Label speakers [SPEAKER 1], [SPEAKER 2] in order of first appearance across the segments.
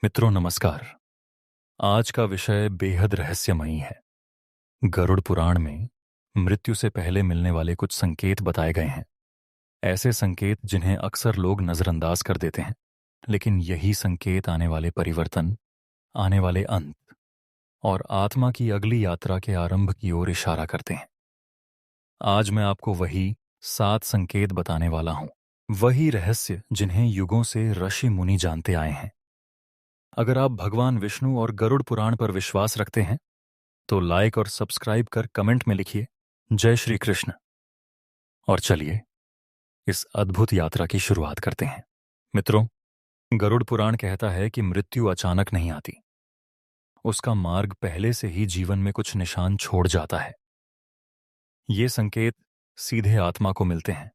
[SPEAKER 1] मित्रों नमस्कार। आज का विषय बेहद रहस्यमयी है। गरुड़ पुराण में मृत्यु से पहले मिलने वाले कुछ संकेत बताए गए हैं। ऐसे संकेत जिन्हें अक्सर लोग नजरअंदाज कर देते हैं, लेकिन यही संकेत आने वाले परिवर्तन, आने वाले अंत और आत्मा की अगली यात्रा के आरंभ की ओर इशारा करते हैं। आज मैं आपको वही 7 संकेत बताने वाला हूं, वही रहस्य जिन्हें युगों से ऋषि मुनि जानते आए हैं। अगर आप भगवान विष्णु और गरुड़ पुराण पर विश्वास रखते हैं तो लाइक और सब्सक्राइब कर कमेंट में लिखिए जय श्री कृष्ण। और चलिए इस अद्भुत यात्रा की शुरुआत करते हैं। मित्रों, गरुड़ पुराण कहता है कि मृत्यु अचानक नहीं आती। उसका मार्ग पहले से ही जीवन में कुछ निशान छोड़ जाता है। ये संकेत सीधे आत्मा को मिलते हैं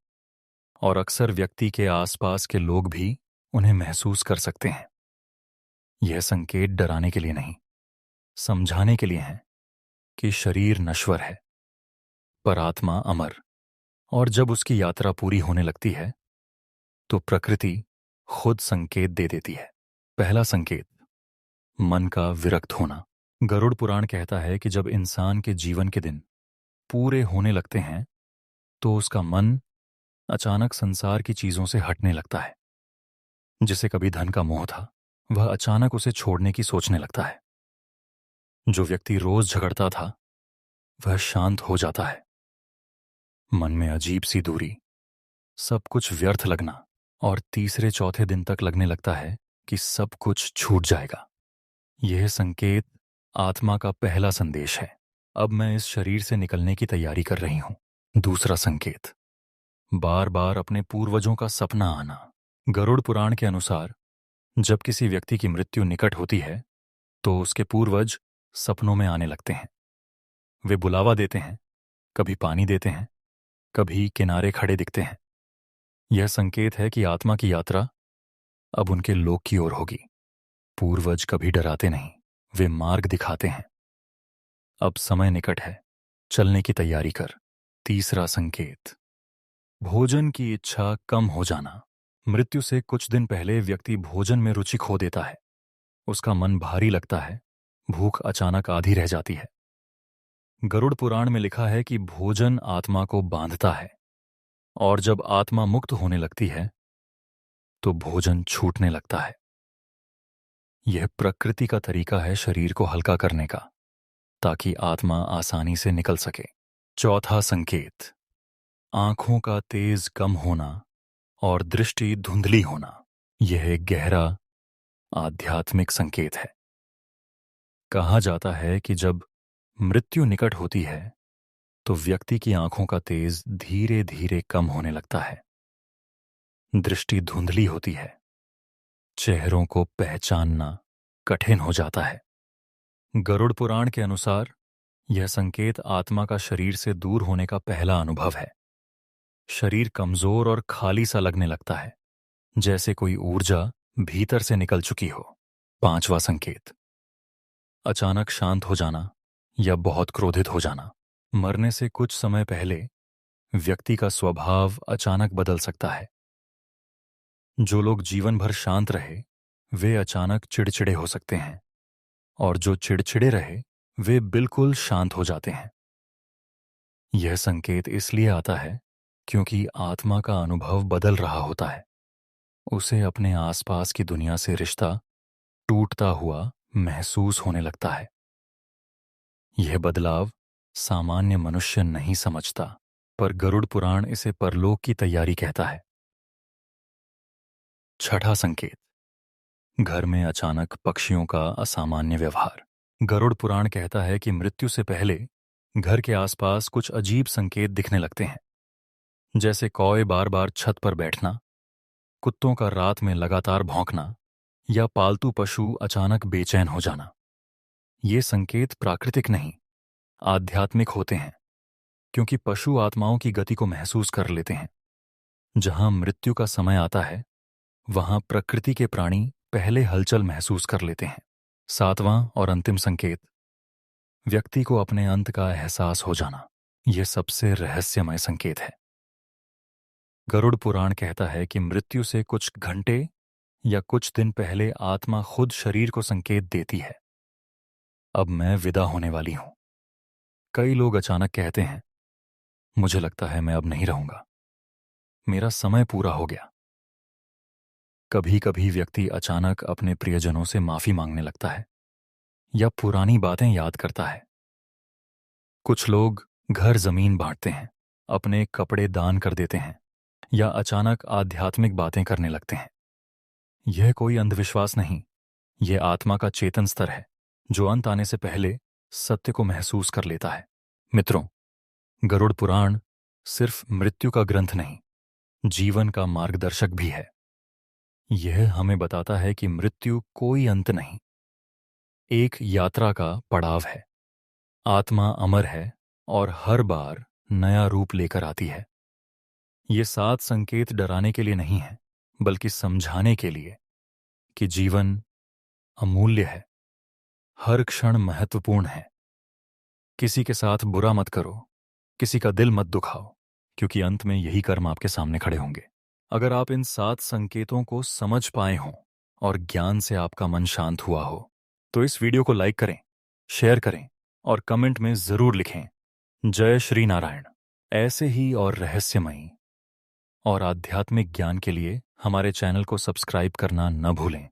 [SPEAKER 1] और अक्सर व्यक्ति के आसपास के लोग भी उन्हें महसूस कर सकते हैं। यह संकेत डराने के लिए नहीं, समझाने के लिए हैं कि शरीर नश्वर है पर आत्मा अमर, और जब उसकी यात्रा पूरी होने लगती है तो प्रकृति खुद संकेत दे देती है। पहला संकेत, मन का विरक्त होना। गरुड़ पुराण कहता है कि जब इंसान के जीवन के दिन पूरे होने लगते हैं तो उसका मन अचानक संसार की चीजों से हटने लगता है। जिसे कभी धन का मोह था, वह अचानक उसे छोड़ने की सोचने लगता है। जो व्यक्ति रोज झगड़ता था, वह शांत हो जाता है। मन में अजीब सी दूरी, सब कुछ व्यर्थ लगना, और तीसरे चौथे दिन तक लगने लगता है कि सब कुछ छूट जाएगा। यह संकेत आत्मा का पहला संदेश है, अब मैं इस शरीर से निकलने की तैयारी कर रही हूं। दूसरा संकेत, बार बार अपने पूर्वजों का सपना आना। गरुड़ पुराण के अनुसार जब किसी व्यक्ति की मृत्यु निकट होती है तो उसके पूर्वज सपनों में आने लगते हैं। वे बुलावा देते हैं, कभी पानी देते हैं, कभी किनारे खड़े दिखते हैं। यह संकेत है कि आत्मा की यात्रा अब उनके लोक की ओर होगी। पूर्वज कभी डराते नहीं, वे मार्ग दिखाते हैं। अब समय निकट है, चलने की तैयारी कर। तीसरा संकेत, भोजन की इच्छा कम हो जाना। मृत्यु से कुछ दिन पहले व्यक्ति भोजन में रुचि खो देता है। उसका मन भारी लगता है, भूख अचानक आधी रह जाती है। गरुड़ पुराण में लिखा है कि भोजन आत्मा को बांधता है, और जब आत्मा मुक्त होने लगती है तो भोजन छूटने लगता है। यह प्रकृति का तरीका है शरीर को हल्का करने का, ताकि आत्मा आसानी से निकल सके। चौथा संकेत, आंखों का तेज कम होना और दृष्टि धुंधली होना। यह एक गहरा आध्यात्मिक संकेत है। कहा जाता है कि जब मृत्यु निकट होती है तो व्यक्ति की आंखों का तेज धीरे धीरे कम होने लगता है, दृष्टि धुंधली होती है, चेहरों को पहचानना कठिन हो जाता है। गरुड़ पुराण के अनुसार यह संकेत आत्मा का शरीर से दूर होने का पहला अनुभव है। शरीर कमजोर और खाली सा लगने लगता है, जैसे कोई ऊर्जा भीतर से निकल चुकी हो। पांचवा संकेत, अचानक शांत हो जाना या बहुत क्रोधित हो जाना। मरने से कुछ समय पहले व्यक्ति का स्वभाव अचानक बदल सकता है। जो लोग जीवन भर शांत रहे वे अचानक चिड़चिड़े हो सकते हैं, और जो चिड़चिड़े रहे वे बिल्कुल शांत हो जाते हैं। यह संकेत इसलिए आता है क्योंकि आत्मा का अनुभव बदल रहा होता है। उसे अपने आसपास की दुनिया से रिश्ता टूटता हुआ महसूस होने लगता है। यह बदलाव सामान्य मनुष्य नहीं समझता, पर गरुड़ पुराण इसे परलोक की तैयारी कहता है। छठा संकेत, घर में अचानक पक्षियों का असामान्य व्यवहार। गरुड़ पुराण कहता है कि मृत्यु से पहले घर के आसपास कुछ अजीब संकेत दिखने लगते हैं, जैसे कौवे बार बार छत पर बैठना, कुत्तों का रात में लगातार भौंकना, या पालतू पशु अचानक बेचैन हो जाना। ये संकेत प्राकृतिक नहीं, आध्यात्मिक होते हैं, क्योंकि पशु आत्माओं की गति को महसूस कर लेते हैं। जहां मृत्यु का समय आता है वहां प्रकृति के प्राणी पहले हलचल महसूस कर लेते हैं। सातवां और अंतिम संकेत, व्यक्ति को अपने अंत का एहसास हो जाना। यह सबसे रहस्यमय संकेत है। गरुड़ पुराण कहता है कि मृत्यु से कुछ घंटे या कुछ दिन पहले आत्मा खुद शरीर को संकेत देती है, अब मैं विदा होने वाली हूं। कई लोग अचानक कहते हैं, मुझे लगता है मैं अब नहीं रहूंगा, मेरा समय पूरा हो गया। कभी कभी व्यक्ति अचानक अपने प्रियजनों से माफी मांगने लगता है या पुरानी बातें याद करता है। कुछ लोग घर जमीन बांटते हैं, अपने कपड़े दान कर देते हैं या अचानक आध्यात्मिक बातें करने लगते हैं। यह कोई अंधविश्वास नहीं, यह आत्मा का चेतन स्तर है जो अंत आने से पहले सत्य को महसूस कर लेता है। मित्रों, गरुड़ पुराण सिर्फ मृत्यु का ग्रंथ नहीं, जीवन का मार्गदर्शक भी है। यह हमें बताता है कि मृत्यु कोई अंत नहीं, एक यात्रा का पड़ाव है। आत्मा अमर है और हर बार नया रूप लेकर आती है। ये 7 संकेत डराने के लिए नहीं है, बल्कि समझाने के लिए कि जीवन अमूल्य है, हर क्षण महत्वपूर्ण है। किसी के साथ बुरा मत करो, किसी का दिल मत दुखाओ, क्योंकि अंत में यही कर्म आपके सामने खड़े होंगे। अगर आप इन 7 संकेतों को समझ पाए हों और ज्ञान से आपका मन शांत हुआ हो, तो इस वीडियो को लाइक करें, शेयर करें और कमेंट में जरूर लिखें, जय श्री नारायण। ऐसे ही और रहस्यमयी और आध्यात्मिक ज्ञान के लिए हमारे चैनल को सब्सक्राइब करना न भूलें।